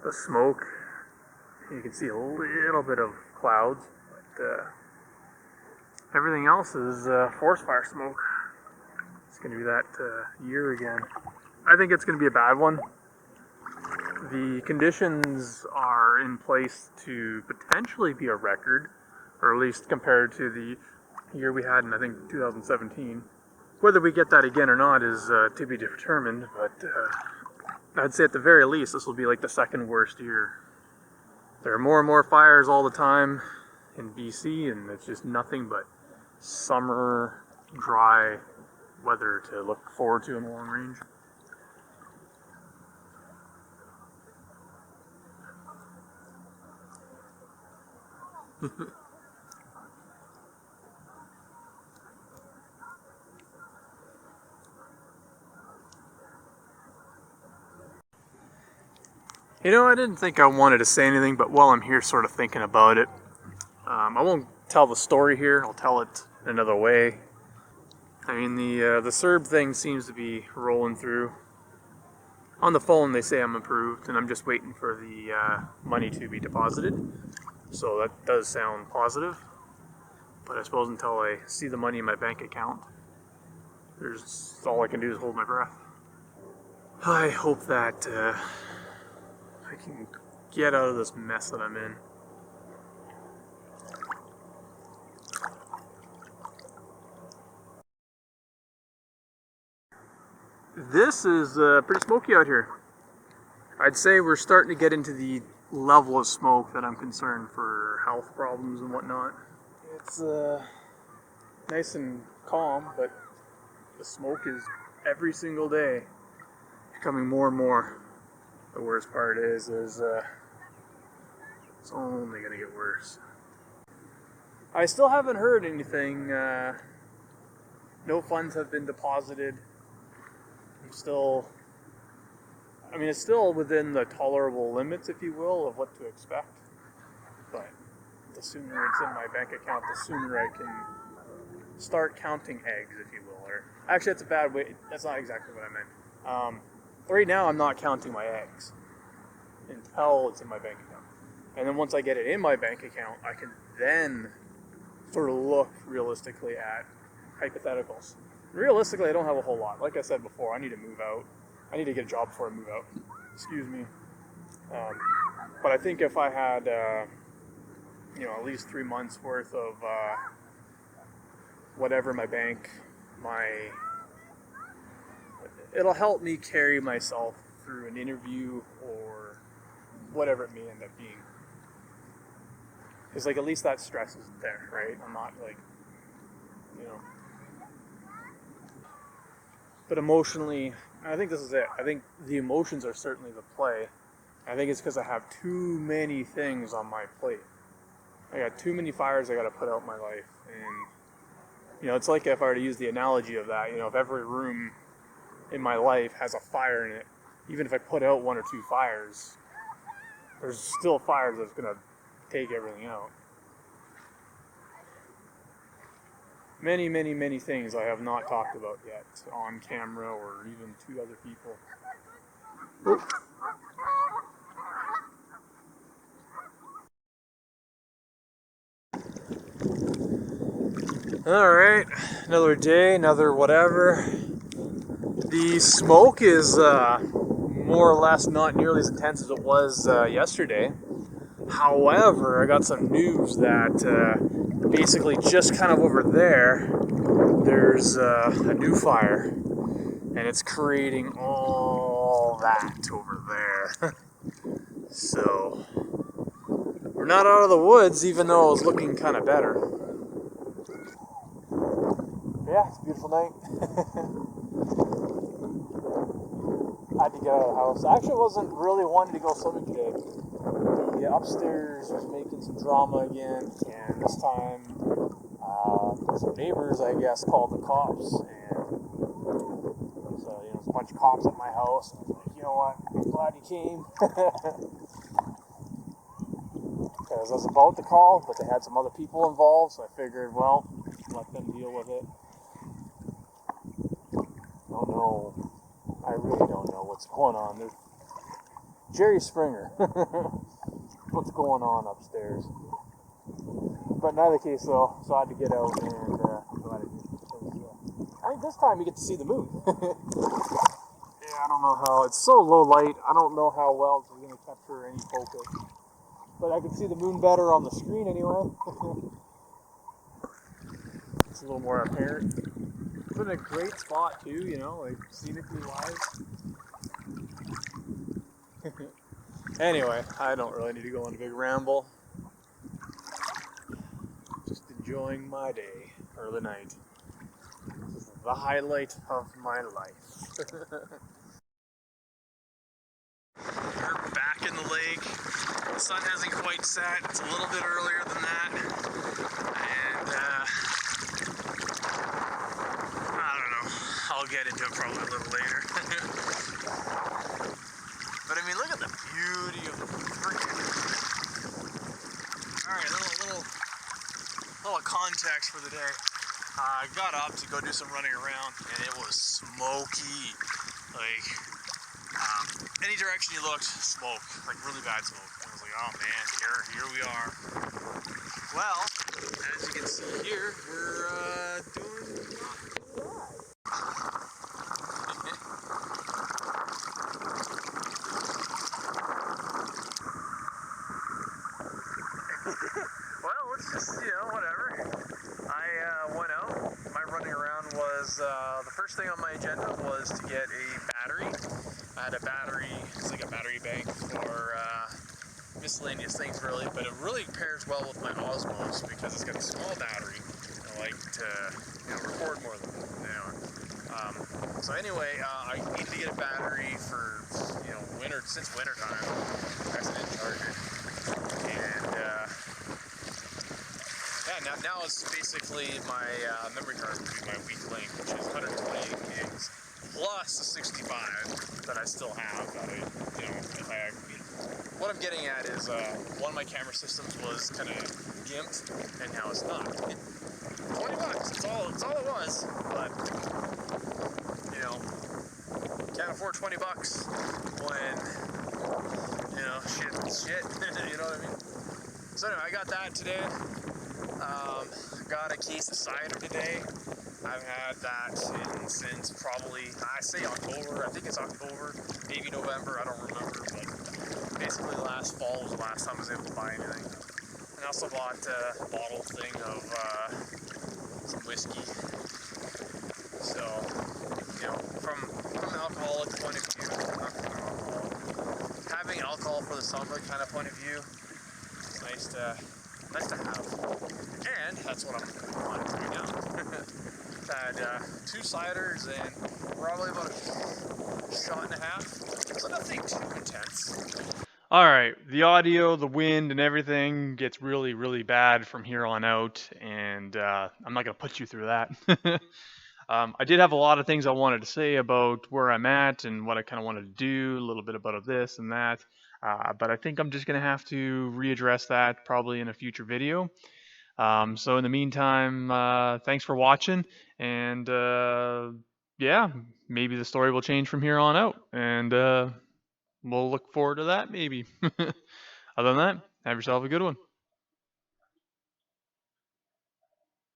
the smoke. You can see a little bit of clouds, but everything else is forest fire smoke. It's going to be that year again. I think it's going to be a bad one. The conditions are in place to potentially be a record, or at least compared to the year we had in, I think, 2017. Whether we get that again or not is to be determined, but I'd say at the very least this will be like the second worst year. There are more and more fires all the time in BC, and it's just nothing but summer, dry weather to look forward to in the long range. You know, I didn't think I wanted to say anything, but while I'm here sort of thinking about it, I won't tell the story here, I'll tell it another way. I mean, the CERB thing seems to be rolling through. On the phone they say I'm approved, and I'm just waiting for the money to be deposited. So that does sound positive. But I suppose until I see the money in my bank account, all I can do is hold my breath. I hope that I can get out of this mess that I'm in. This is pretty smoky out here. I'd say we're starting to get into the level of smoke that I'm concerned for health problems and whatnot. It's nice and calm, but the smoke is every single day becoming more and more. The worst part is it's only going to get worse. I still haven't heard anything. No funds have been deposited. It's still within the tolerable limits, if you will, of what to expect. But the sooner it's in my bank account, the sooner I can start counting eggs, if you will. Or actually, that's a bad way. That's not exactly what I meant. Right now, I'm not counting my eggs until it's in my bank account. And then once I get it in my bank account, I can then sort of look realistically at hypotheticals. Realistically, I don't have a whole lot. Like I said before, I need to move out. I need to get a job before I move out. Excuse me. But I think if I had, at least 3 months worth of whatever my bank, it'll help me carry myself through an interview or whatever it may end up being. Because, at least that stress isn't there, right? I'm not, But emotionally, I think this is it. I think the emotions are certainly the play. I think it's because I have too many things on my plate. I got too many fires I got to put out in my life. And, it's like if I were to use the analogy of that, if every room in my life has a fire in it, even if I put out 1 or 2 fires, there's still fires that's going to take everything out. Many, many, many things I have not talked about yet on camera or even to other people. Oop. Alright, another day, another whatever. The smoke is more or less not nearly as intense as it was yesterday. However, I got some news that basically just kind of over there's a new fire, and it's creating all that over there. So, we're not out of the woods, even though it was looking kind of better. Yeah, it's a beautiful night. I had to get out of the house. I actually wasn't really wanting to go swimming today. The upstairs was making some drama again, and this time some neighbors, I guess, called the cops, and so there's a bunch of cops at my house. And I was like, you know what? I'm glad you came, because I was about to call, but they had some other people involved, so I figured, well, let them deal with it. I don't know. I really don't know what's going on. They're Jerry Springer. What's going on upstairs? But in either case, though, so I had to get out and I'm glad I did. Because, I think this time you get to see the moon. Yeah, I don't know how. It's so low light. I don't know how well it's going to capture any focus. But I can see the moon better on the screen anyway. It's a little more apparent. It's in a great spot too, you know, like scenically wise. Anyway, I don't really need to go on a big ramble. Just enjoying my day, or the night. This is the highlight of my life. We're back in the lake. The sun hasn't quite set. It's a little bit earlier than that. And, I don't know. I'll get into it probably a little later. But I mean, look at the beauty of the freaking. Alright, little context for the day. I got up to go do some running around, and it was smoky. Like, any direction you looked, smoke. Like, really bad smoke. And I was like, oh man, here we are. Well, as you can see here, we're doing not too bad. Well, let's just, whatever. I went out. My running around was, the first thing on my agenda was to get a battery. I had a battery, it's like a battery bank for miscellaneous things really, but it really pairs well with my Osmos because it's got a small battery. I like to record more than so anyway, I need to get a battery for since winter time. I didn't charge it, and yeah, now it's basically my memory card would be my weak link, which is 128 gigs plus the 65 that I still have. That what I'm getting at is one of my camera systems was kind of gimped, and now it's not. $20, it's all it was, but can't afford $20 when shit. You know what I mean? So anyway, I got that today. Got a case of cider today. I've had that since probably, I say October, I think it's October, maybe November, I don't remember, but basically last fall was the last time I was able to buy anything. And I also bought a bottle thing of some whiskey. So, from an alcoholic point of view, not from an alcoholic, having alcohol for the summer kind of point of view, it's nice to have. And that's what I'm on right now. Had 2 ciders and probably about a shot and a half, so nothing too intense. Alright, the audio, the wind, and everything gets really, really bad from here on out, and I'm not going to put you through that. I did have a lot of things I wanted to say about where I'm at and what I kind of wanted to do, a little bit about this and that, but I think I'm just going to have to readdress that probably in a future video. So in the meantime, thanks for watching, and yeah, maybe the story will change from here on out, and we'll look forward to that maybe. Other than that, have yourself a good one.